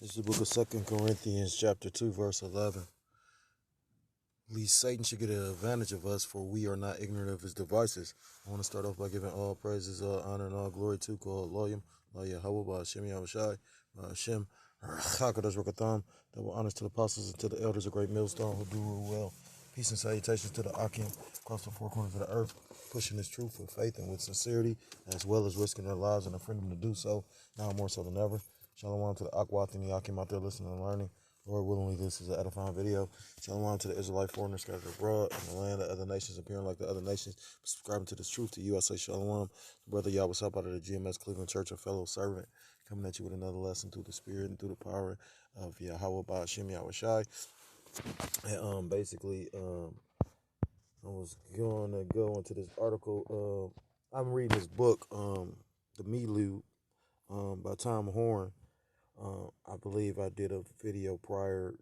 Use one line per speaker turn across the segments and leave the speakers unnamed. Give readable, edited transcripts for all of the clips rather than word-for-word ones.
This is the book of 2 Corinthians, chapter 2, verse 11. Least Satan should get an advantage of us, for we are not ignorant of his devices. I want to start off by giving all praises, all honor, and all glory to called Loyam, Yahweh, by Hashem Yahushai, by Hashem, Hakadosh Rokatham, double honors to the apostles and to the elders, a great millstone who do rule well. Peace and salutations to the Akim across the four corners of the earth, pushing this truth with faith and with sincerity, as well as risking their lives and a freedom to do so, now more so than ever. Shalom to the Akwat and the Akim out there listening and learning. Lord willingly, this is an edifying video. Shalom to the Israelite foreigners scattered abroad in the land of other nations, appearing like the other nations, subscribing to this truth. To you, I say shalom. Brother Yah, what's up out of the GMS Cleveland Church, a fellow servant, coming at you with another lesson through the Spirit and through the power of Yahweh by Hashem Yahushai. And basically, I was going to go into this article. I'm reading this book, The Milu, by Tom Horn. I believe I did a video prior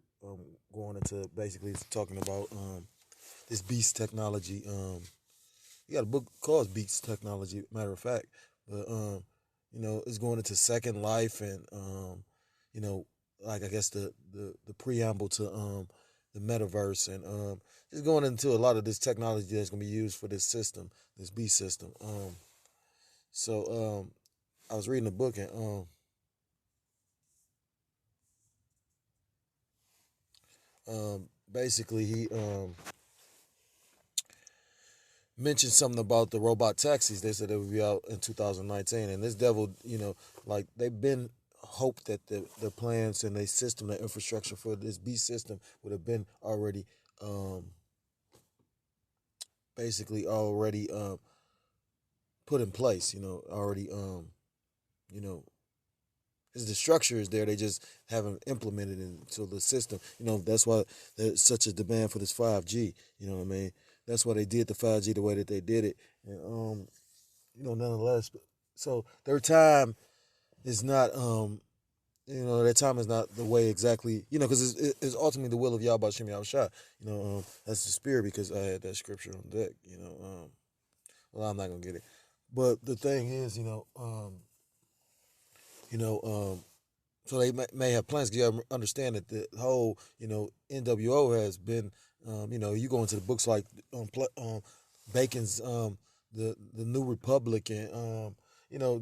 going into basically talking about this beast technology. You got a book called Beast Technology, matter of fact. But, it's going into Second Life and, like I guess the preamble to the metaverse and just going into a lot of this technology that's going to be used for this system, this beast system. So I was reading a book and basically he mentioned something about the robot taxis. They said they would be out in 2019, and this devil, like they've been hoped that their plans and their system, their infrastructure for this beast system would have been already basically already put in place, already the structure is there. They just haven't implemented it into the system. That's why there's such a demand for this 5G. You know what I mean? That's why they did the 5G the way that they did it. And, nonetheless, so their time is not, their time is not the way exactly, because it's ultimately the will of Yahweh Shem Yahushua. That's the spirit, because I had that scripture on deck, well, I'm not going to get it. But the thing is, so they may have plans. You understand that the whole, NWO has been, you go into the books like Bacon's, the New Republic, and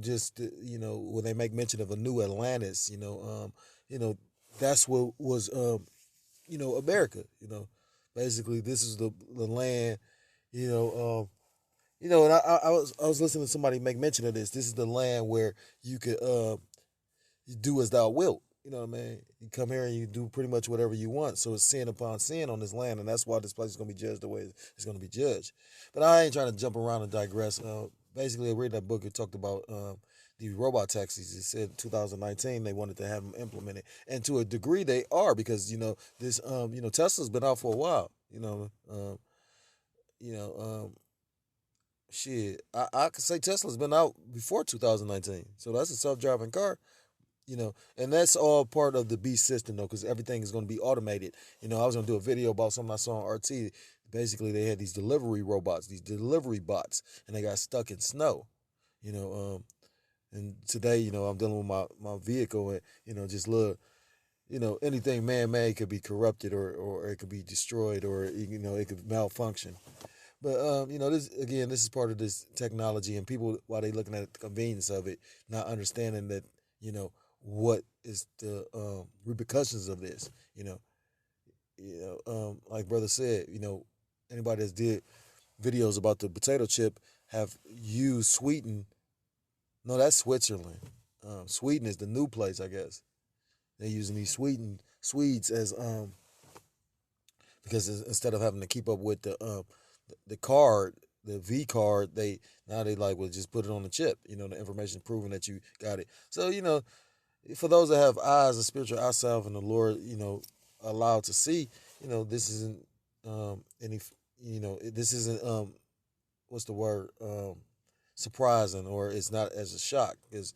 just when they make mention of a new Atlantis, that's what was, America. Basically this is the land, and I was listening to somebody make mention of this. This is the land where you could you do as thou wilt. You know what I mean? You come here and you do pretty much whatever you want. So it's sin upon sin on this land, and that's why this place is going to be judged the way it's going to be judged. But I ain't trying to jump around and digress. Basically, I read that book. It talked about the robot taxis. It said 2019 they wanted to have them implemented, and to a degree they are, because this Tesla's been out for a while. Shit, I could say Tesla's been out before 2019. So that's a self-driving car. And that's all part of the beast system, though, because everything is going to be automated. I was going to do a video about something I saw on RT. Basically, they had these delivery robots, these delivery bots, and they got stuck in snow. And today, I'm dealing with my vehicle, and, just look, anything man-made could be corrupted or it could be destroyed, or, it could malfunction. But, this is part of this technology, and people, while they looking at the convenience of it, not understanding that, what is the repercussions of this, like brother said, anybody that's did videos about the potato chip have used Sweden. No, that's Switzerland. Sweden is the new place, I guess. They're using these Swedes as because instead of having to keep up with the card, the V card, they like, well, just put it on the chip. The information proving that you got it. So for those that have eyes, a spiritual eyesight, and the Lord, allowed to see, this isn't this isn't what's the word, surprising, or it's not as a shock, because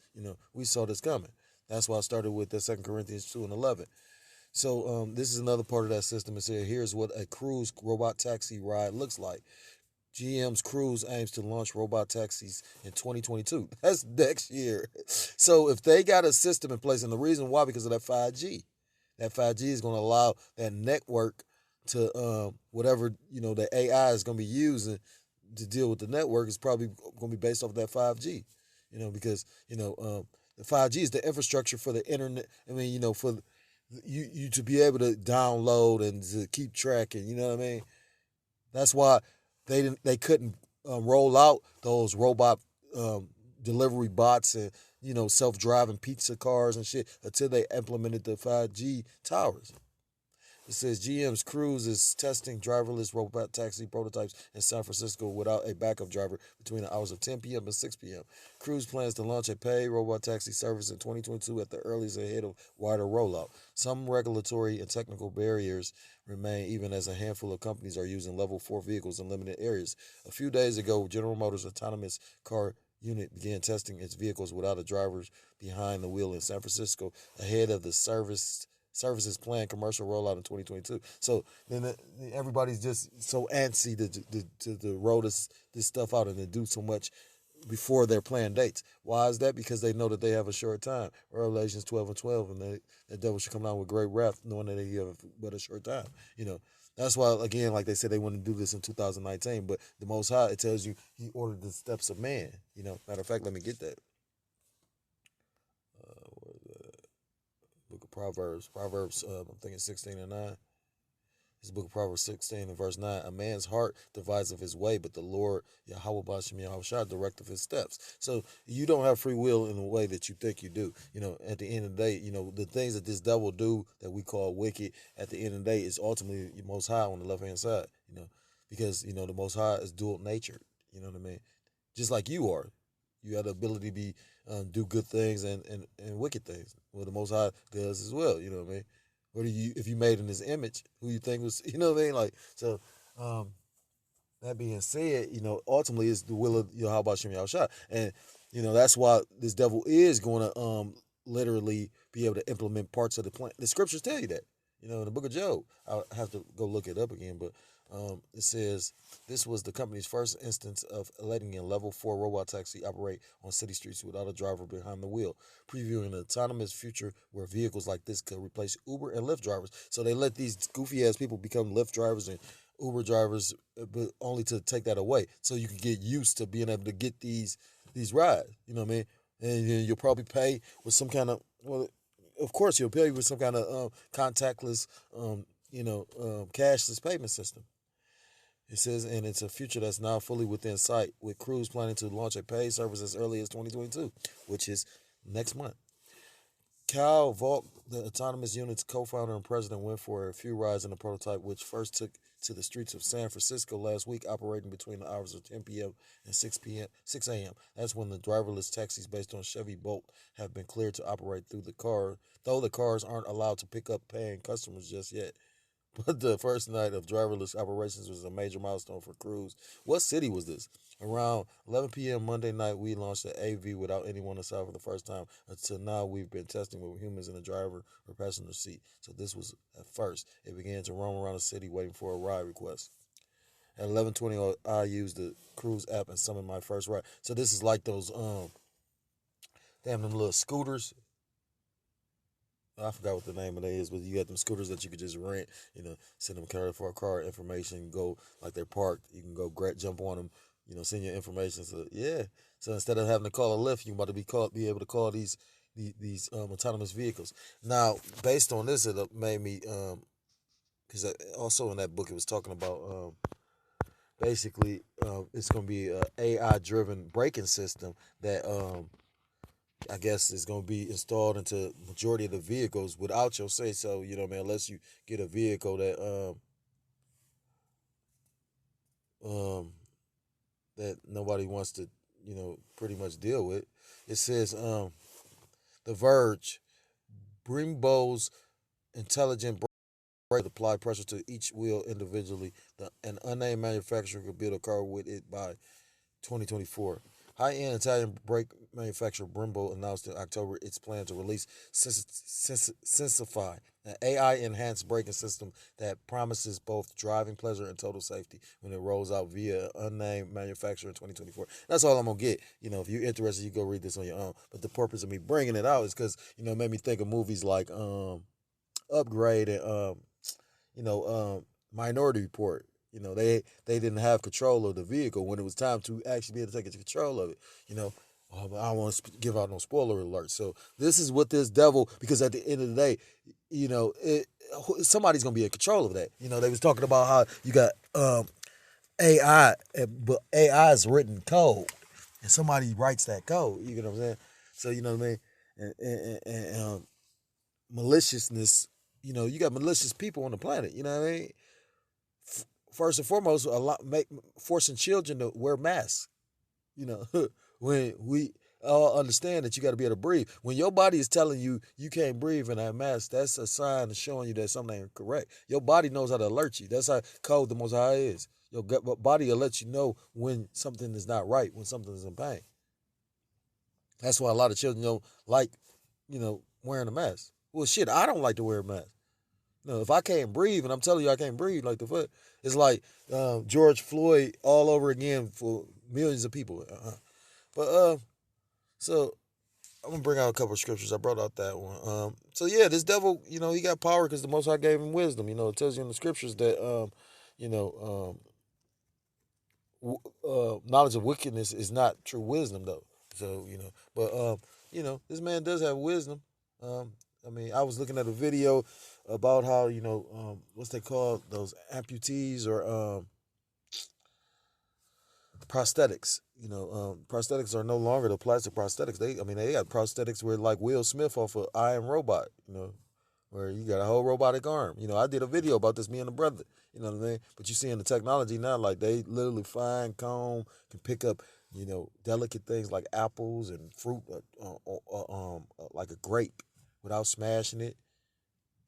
we saw this coming. That's why I started with the 2 Corinthians 2 and 11. So this is another part of that system. It said, here's what a cruise robot taxi ride looks like. GM's Cruise aims to launch robot taxis in 2022. That's next year. So if they got a system in place, and the reason why, because of that 5G. That 5G is going to allow that network to whatever the AI is going to be using to deal with the network is probably going to be based off of that 5G. Because the 5G is the infrastructure for the internet. I mean, for you to be able to download and to keep tracking. You know what I mean? That's why they couldn't roll out those robot um, delivery bots and self driving pizza cars and shit until they implemented the 5G towers. It says GM's Cruise is testing driverless robot taxi prototypes in San Francisco without a backup driver between the hours of 10 p.m. and 6 p.m. Cruise plans to launch a paid robot taxi service in 2022 at the earliest ahead of wider rollout. Some regulatory and technical barriers remain even as a handful of companies are using level 4 vehicles in limited areas. A few days ago, General Motors' autonomous car unit began testing its vehicles without a driver behind the wheel in San Francisco ahead of the services planned commercial rollout in 2022. So then everybody's just so antsy to roll this stuff out and to do so much before their planned dates. Why is that? Because they know that they have a short time. Revelations 12:12, and the devil should come down with great wrath, knowing that he have but a short time. That's why, again, like they said, they want to do this in 2019. But the Most High, it tells you He ordered the steps of man. Matter of fact, let me get that. Book of Proverbs. Proverbs, I'm thinking 16:9. This book of Proverbs 16 and verse 9. A man's heart devises of his way, but the Lord, Yahweh Bashem Yahushua, directeth his steps. So you don't have free will in the way that you think you do. At the end of the day, the things that this devil do that we call wicked, at the end of the day, is ultimately the Most High on the left-hand side, because, the Most High is dual natured. You know what I mean? Just like you are. You have the ability to be do good things and wicked things. Well, the Most High does as well. You know what I mean? What do you, if you made in His image, who you think was, you know what I mean? Like, so, that being said, ultimately it's the will of Yahweh Shem Yahushua. And, that's why this devil is going to literally be able to implement parts of the plan. The scriptures tell you that. In the book of Job. I'll have to go look it up again, but it says this was the company's first instance of letting a level 4 robot taxi operate on city streets without a driver behind the wheel, previewing an autonomous future where vehicles like this could replace Uber and Lyft drivers. So they let these goofy ass people become Lyft drivers and Uber drivers, but only to take that away, so you can get used to being able to get these rides. You know what I mean? And you'll probably pay with some kind of, well, of course you'll pay with some kind of contactless, cashless payment system. It says, and it's a future that's now fully within sight, with Cruise planning to launch a paid service as early as 2022, which is next month. Cal Volk, the autonomous unit's co-founder and president, went for a few rides in the prototype, which first took to the streets of San Francisco last week, operating between the hours of 10 p.m. and 6 a.m. That's when the driverless taxis based on Chevy Bolt have been cleared to operate through the car, though the cars aren't allowed to pick up paying customers just yet. But the first night of driverless operations was a major milestone for Cruise. What city was this? Around 11 p.m. Monday night, we launched the AV without anyone inside for the first time. Until now, we've been testing with humans in the driver or passenger seat. So this was at first. It began to roam around the city waiting for a ride request. At 11:20, I used the Cruise app and summoned my first ride. So this is like those them little scooters. I forgot what the name of it is, but you got them scooters that you could just rent, send them for a car information, go, like they're parked, you can go jump on them, send your information. So, yeah. So instead of having to call a Lyft, you about to be able to call these autonomous vehicles. Now, based on this, it made me, because also in that book it was talking about basically it's going to be a AI-driven braking system that I guess is going to be installed into majority of the vehicles without your say so. You know what I mean? Unless you get a vehicle that nobody wants to pretty much deal with. It says The Verge, Brembo's intelligent brake apply pressure to each wheel individually. An unnamed manufacturer could build a car with it by 2024. High-end Italian brake manufacturer Brembo announced in October its plan to release Sensify, an AI-enhanced braking system that promises both driving pleasure and total safety when it rolls out via an unnamed manufacturer in 2024. That's all I'm gonna get. If you're interested, you go read this on your own. But the purpose of me bringing it out is because it made me think of movies like Upgrade and Minority Report. They didn't have control of the vehicle when it was time to actually be able to take control of it. But I don't want to give out no spoiler alert. So this is what this devil, because at the end of the day, somebody's gonna be in control of that. They was talking about how you got AI, but AI is written code, and somebody writes that code. You know what I'm saying? So you know what I mean, and maliciousness. You got malicious people on the planet. You know what I mean? First and foremost, forcing children to wear masks. When we all understand that you got to be able to breathe. When your body is telling you you can't breathe in that mask, that's a sign of showing you that something ain't correct. Your body knows how to alert you. That's how cold the Most High is. Your body will let you know when something is not right, when something is in pain. That's why a lot of children don't like, wearing a mask. Well, shit, I don't like to wear a mask. If I can't breathe, and I'm telling you I can't breathe like the foot, it's like George Floyd all over again for millions of people. But so I'm gonna bring out a couple of scriptures. I brought out that one. So yeah, this devil, he got power because the Most High gave him wisdom. It tells you in the scriptures that you know, knowledge of wickedness is not true wisdom though. So but this man does have wisdom. I was looking at a video about how what's they call those amputees or prosthetics. Prosthetics are no longer the plastic prosthetics. They got prosthetics where like Will Smith off of I Am Robot. Where you got a whole robotic arm. I did a video about this, me and the brother. You know what I mean? But you see in the technology now, like they literally fine comb, can pick up, delicate things like apples and fruit, like a grape, without smashing it.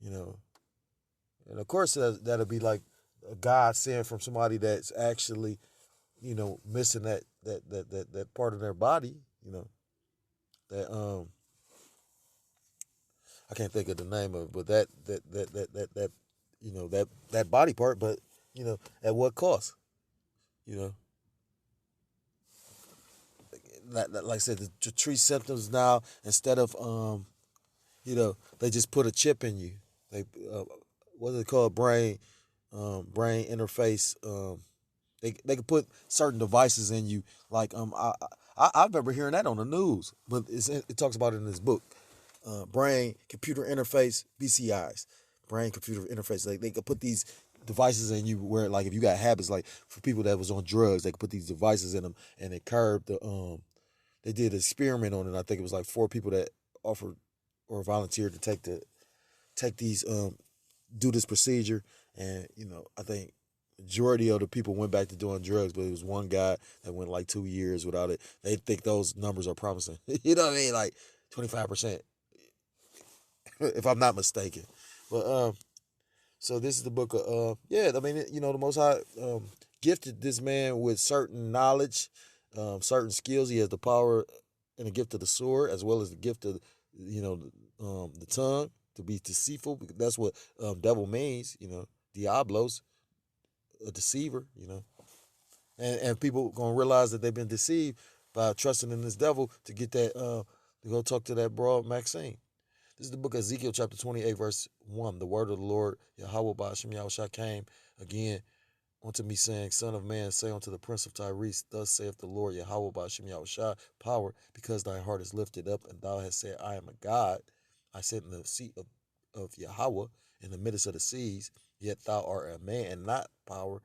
And of course that'll be like a God sent from somebody that's actually, missing that part of their body. That I can't think of the name of it, but that body part, but at what cost? You know, like I said, to treat symptoms now instead of they just put a chip in you. They what is it called? Brain interface. They can put certain devices in you. Like I remember hearing that on the news, but it talks about it in this book. Brain computer interface BCIs, brain computer interface. Like they could put these devices in you where, like, if you got habits, like for people that was on drugs, they could put these devices in them and it curbed the They did an experiment on it. I think it was like 4 people that offered or volunteered to take these do this procedure, and I think majority of the people went back to doing drugs, but it was one guy that went like 2 years without it. They think those numbers are promising. You know what I mean? Like 25%, if I'm not mistaken. But so this is the book of the Most High gifted this man with certain knowledge, certain skills. He has the power and the gift of the sword, as well as the gift of the tongue, to be deceitful. Because that's what devil means. Diablos, a deceiver. And people gonna realize that they've been deceived by trusting in this devil to get that to go talk to that broad Maxine. This is the book of Ezekiel chapter 28 verse 1. The word of the Lord Yahweh Ba'ashem Yahushua came again unto me, saying, Son of man, say unto the prince of Tyrese, Thus saith the Lord Yahweh Ba'ashem Yahushua, power, because thy heart is lifted up, and thou hast said, I am a God. I sit in the seat of Yahweh in the midst of the seas, yet thou art a man and not power,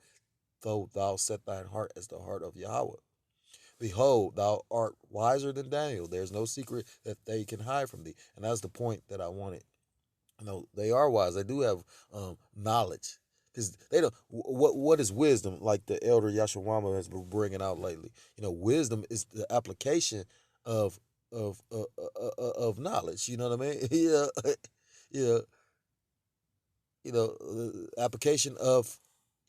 though thou set thine heart as the heart of Yahweh. Behold, thou art wiser than Daniel. There's no secret that they can hide from thee. And that's the point that I wanted. They are wise. They do have knowledge. Because they don't. What is wisdom? Like the elder Yashawama has been bringing out lately. Wisdom is the application of of knowledge. You know what I mean? Yeah, yeah. The application of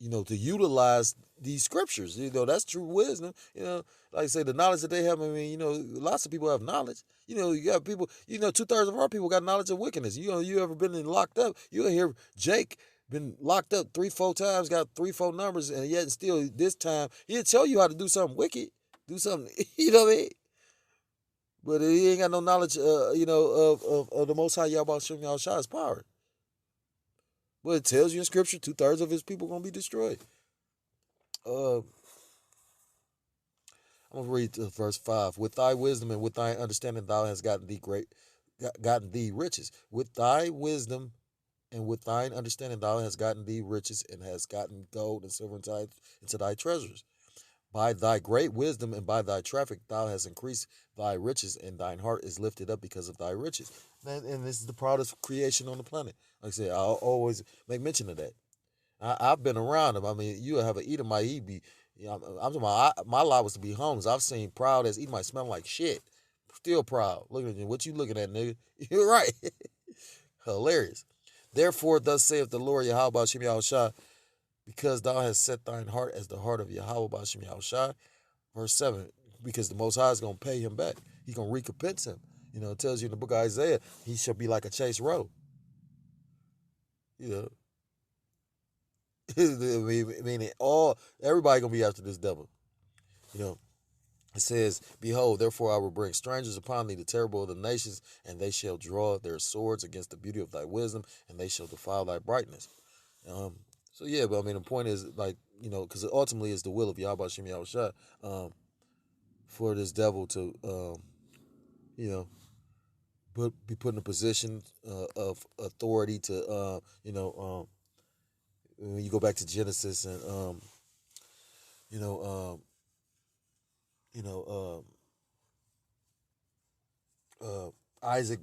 to utilize these scriptures. That's true wisdom. Like I say, the knowledge that they have. I mean, lots of people have knowledge. You got people. 2/3 of our people got knowledge of wickedness. You ever been locked up? You'll hear Jake been locked up 3-4 times, got 3-4 numbers, and yet still this time he'll tell you how to do something wicked, do something. You know what I mean? But he ain't got no knowledge, of the Most High Yahweh Shem Yahshua's power. But it tells you in Scripture, 2/3 of his people gonna be destroyed. I'm gonna read verse 5. With thy wisdom and with thy understanding, thou hast gotten thee riches. With thy wisdom and with thine understanding, thou hast gotten thee riches, and hast gotten gold and silver into thy treasures. By thy great wisdom and by thy traffic, thou hast increased thy riches, and thine heart is lifted up because of thy riches. And this is the proudest creation on the planet. Like I said, I'll always make mention of that. I've been around him. I mean, you have an Edomite, he be, I'm talking about, my lot was to be homeless. I've seen proud as Edomite smell like shit. Still proud. Look at you. What you looking at, nigga? You're right. Hilarious. Therefore, thus saith the Lord Yahweh Ba'ashem Yahushua, because thou hast set thine heart as the heart of Yahweh Ba'ashem Yahushua. Verse 7, because the Most High is going to pay him back. He's going to recompense him. It tells you in the book of Isaiah, he shall be like a chased roe. Meaning everybody going to be after this devil. It says, behold, therefore I will bring strangers upon thee, the terrible of the nations, and they shall draw their swords against the beauty of thy wisdom, and they shall defile thy brightness. So yeah, but I mean, the point is, like, because ultimately it's the will of Yahweh Shem Yahushua, for this devil to, be put in a position of authority to, when you go back to Genesis and, you know, Isaac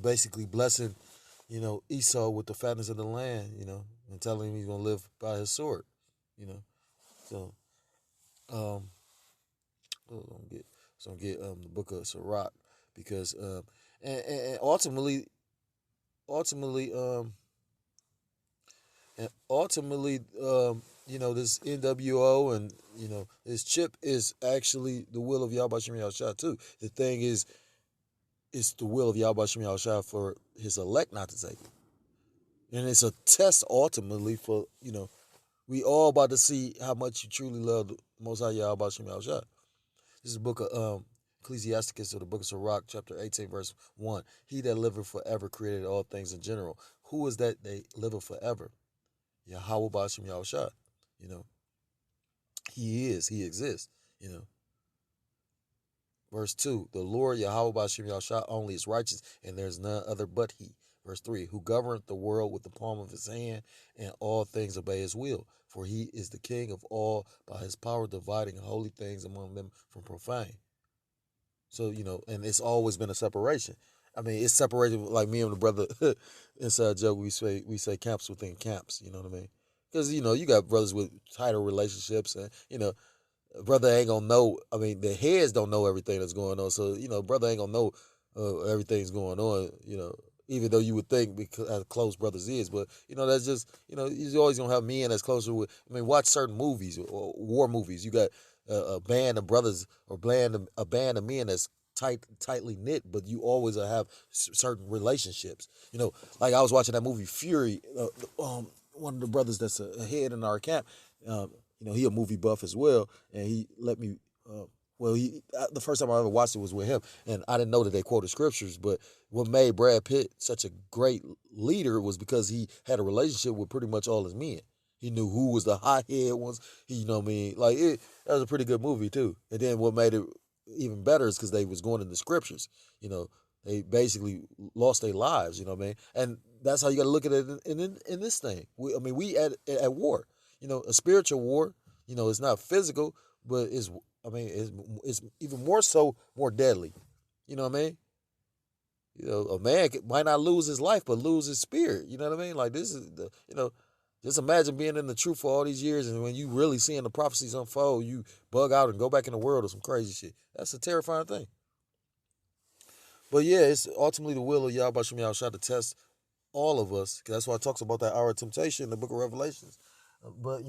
basically blessing, Esau with the fatness of the land, and telling him he's gonna live by his sword, So, I'm gonna get the book of Sirach, because and ultimately, this NWO and this chip is actually the will of Yahweh Shem Yahushua too. The thing is, it's the will of Yahweh Shem Yahushua for his elect not to take it, and it's a test ultimately for we all about to see how much you truly love the Most High Yahweh Shem Yahushua. This is the book of Ecclesiasticus, or the book of Sirach, chapter 18, verse 1. He that liveth forever created all things in general. Who is that they liveth forever? Yahweh Ba'ashem Yahushua. He exists. Verse 2, the Lord Yahweh Ba'ashem Yahushua only is righteous, and there is none other but he. Verse 3, who governeth the world with the palm of his hand, and all things obey his will. For he is the king of all, by his power dividing holy things among them from profane. So, and it's always been a separation. I mean, it's separated, like me and the brother inside joke, we say camps within camps, you know what I mean? Because, you got brothers with tighter relationships, and, brother ain't gonna know. I mean, the heads don't know everything that's going on. So, brother ain't gonna know everything's going on, even though you would think because as close brothers is. But, that's just, you're always gonna have men that's closer with, watch certain movies or war movies. You got a band of brothers or a band of men that's tightly knit, but you always have certain relationships. Like I was watching that movie Fury, one of the brothers that's a head in our camp, he a movie buff as well, and he let me. The first time I ever watched it was with him, and I didn't know that they quoted scriptures. But what made Brad Pitt such a great leader was because he had a relationship with pretty much all his men. He knew who was the hothead ones. That was a pretty good movie too. And then what made it even better is because they was going in the scriptures. They basically lost their lives. And that's how you got to look at it in this thing. We at war. A spiritual war. It's not physical, but it's even more so, more deadly. You know what I mean? A man might not lose his life, but lose his spirit. You know what I mean? Like this is just imagine being in the truth for all these years, and when you really seeing the prophecies unfold, you bug out and go back in the world or some crazy shit. That's a terrifying thing. But yeah, it's ultimately the will of Yahweh Ba'ashem Yahushua to test all of us. Cause that's why it talks about that hour of temptation in the book of Revelations. But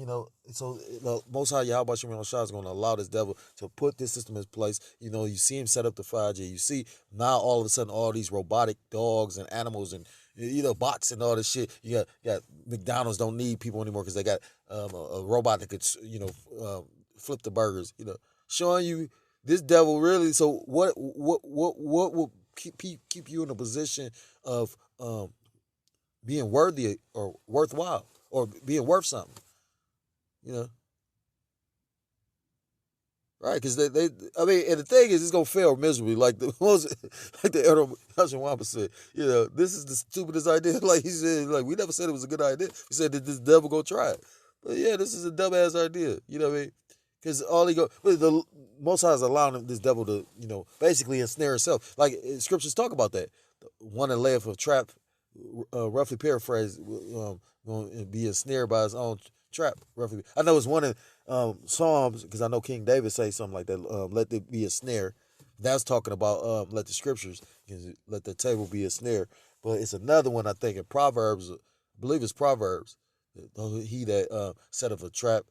so the Most High Yahweh Shem Shah is going to allow this devil to put this system in place. You see him set up the 5G. You see now all of a sudden all these robotic dogs and animals and bots and all this shit. You got McDonald's don't need people anymore because they got a robot that could flip the burgers. Showing you this devil really. So what will keep you in a position of being worthy or worthwhile or being worth something? You know, right? Because I mean, and the thing is, it's gonna fail miserably. Like the most, like the Elder Hashim said, this is the stupidest idea. Like he said, like we never said it was a good idea. We said that this devil go try it, but yeah, this is a dumbass idea. You know what I mean? Because all he go, but the Most High is allowing this devil to, basically ensnare himself. Like scriptures talk about that. One that layeth a trap, roughly paraphrased, going to be ensnared by his own trap. Roughly, I know it's one in Psalms because I know King David say something like that. Let there be a snare. That's talking about let the scriptures, let the table be a snare. But it's another one I think in Proverbs. I believe it's Proverbs. He that set up a trap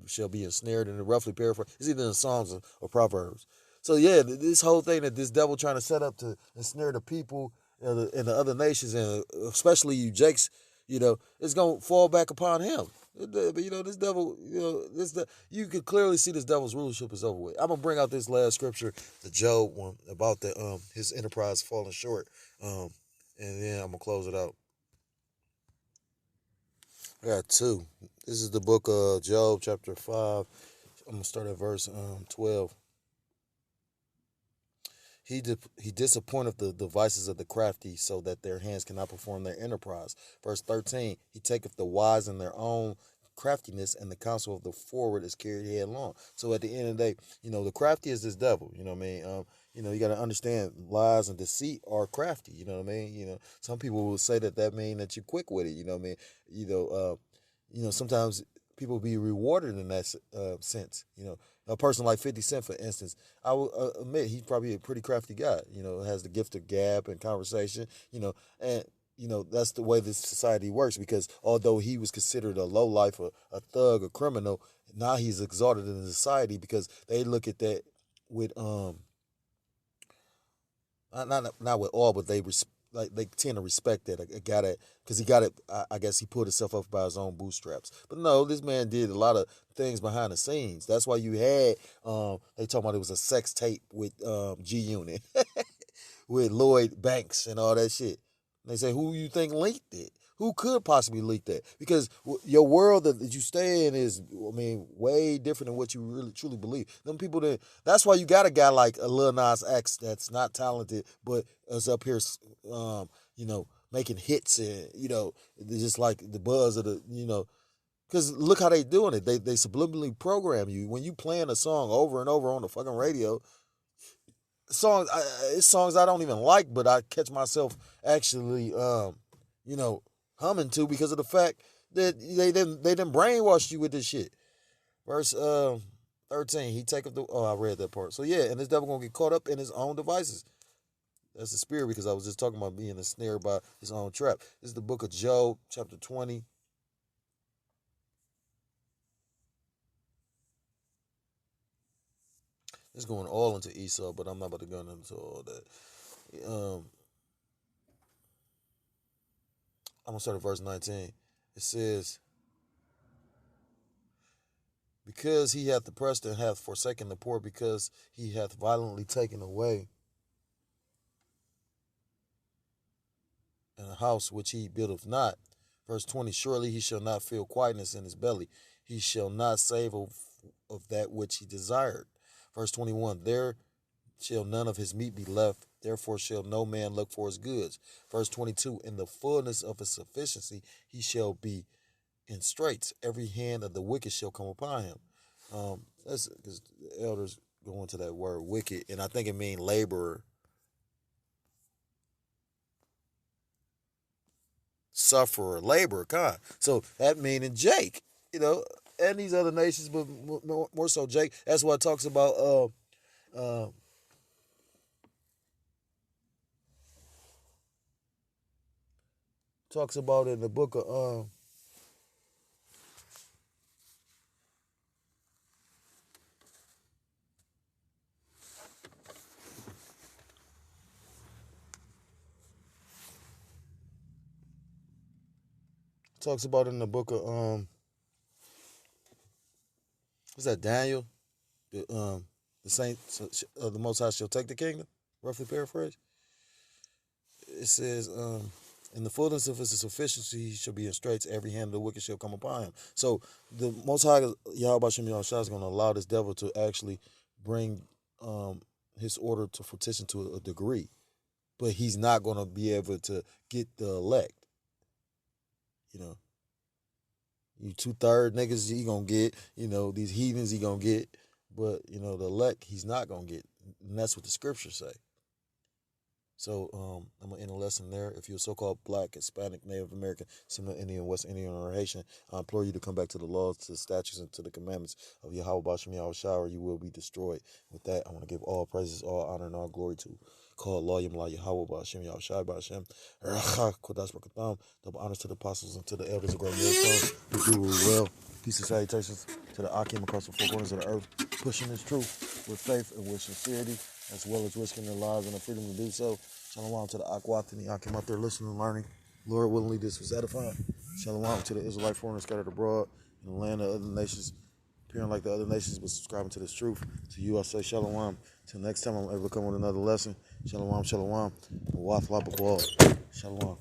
shall be ensnared, and roughly paraphrase. It's either in Psalms or Proverbs. So yeah, this whole thing that this devil trying to set up to ensnare the people and the other nations, and especially you Jakes, it's gonna fall back upon him. But this devil, you could clearly see this devil's rulership is over with. I'm gonna bring out this last scripture, the Job one, about the his enterprise falling short, and then I'm gonna close it out. I got two. This is the book of Job, chapter 5. I'm gonna start at verse 12. He disappointeth the devices of the crafty, so that their hands cannot perform their enterprise. Verse 13. He taketh the wise in their own craftiness, and the counsel of the forward is carried headlong. So at the end of the day, the crafty is this devil. You know what I mean? You got to understand lies and deceit are crafty. You know what I mean? Some people will say that mean that you're quick with it. You know what I mean? Sometimes people be rewarded in that sense. A person like 50 Cent, for instance, I will admit he's probably a pretty crafty guy. Has the gift of gab and conversation. And that's the way this society works. Because although he was considered a low life, a thug, a criminal, now he's exalted in society because they look at that with not with all, but they tend to respect that. I got it because he got it. I guess he put himself up by his own bootstraps. But no, this man did a lot of things behind the scenes. That's why you had they talking about it was a sex tape with G Unit, with Lloyd Banks and all that shit. They say, who you think leaked it? Who could possibly leak that? Because your world that you stay in is, I mean, way different than what you really truly believe. Them people that's why you got a guy like a Lil Nas X that's not talented, but is up here, making hits and, just like the buzz of because look how they doing it. They subliminally program you. When you playing a song over and over on the fucking radio, it's songs I don't even like, but I catch myself actually, you know, humming to because of the fact that they didn't brainwash you with this shit. Verse 13, he take up the I read that part. So yeah, and this devil gonna get caught up in his own devices. That's the spirit because I was just talking about being ensnared by his own trap. This is the book of Job, chapter 20. It's going all into Esau, but I'm not about to go into all that. I'm gonna start at verse 19. It says, because he hath oppressed and hath forsaken the poor, because he hath violently taken away a house which he buildeth not. Verse 20, surely he shall not feel quietness in his belly. He shall not save of that which he desired. Verse 21, there shall none of his meat be left, therefore shall no man look for his goods. Verse 22, in the fullness of his sufficiency he shall be in straits. Every hand of the wicked shall come upon him. That's because the elders go into that word wicked, and I think it means laborer, sufferer, laborer, kind. So that meaning Jake, and these other nations, but more so Jake. That's what it talks about. Talks about in the book of talks about in the book of what's that, Daniel? The saints of the Most High shall take the kingdom. Roughly paraphrase. It says, in the fullness of his sufficiency, he shall be in straits. Every hand of the wicked shall come upon him. So the Most High, Yahweh Shem Yahushua, is going to allow this devil to actually bring his order to fruition to a degree, but he's not going to be able to get the elect. You know, you 2/3 niggas he gonna get. You know, these heathens he gonna get, but you know the elect he's not gonna get, and that's what the scriptures say. So I'm gonna end the lesson there. If you're a so-called Black, Hispanic, Native American, Seminole Indian, West Indian, or Haitian, I implore you to come back to the laws, to the statutes, and to the commandments of Yahweh Bashem Yahushua, or you will be destroyed. With that, I want to give all praises, all honor, and all glory to call law Yom La Yahweh Bashem Yahushua Bashem Racha Kodash Brakatham. Double honors to the apostles and to the elders of Great Millstone who do well. Peace and salutations to the Akim across the four corners of the earth, pushing this truth with faith and with sincerity, as well as risking their lives and the freedom to do so. Shalom to the Akwat and the Akim out there listening and learning. Lord willingly, this was edifying. Shalom to the Israelite foreigners scattered abroad in the land of other nations, appearing like the other nations, but subscribing to this truth. To you, I say shalom. Till next time I'm able to come with another lesson. Shalom, shalom. Wath Labakwa. Shalom.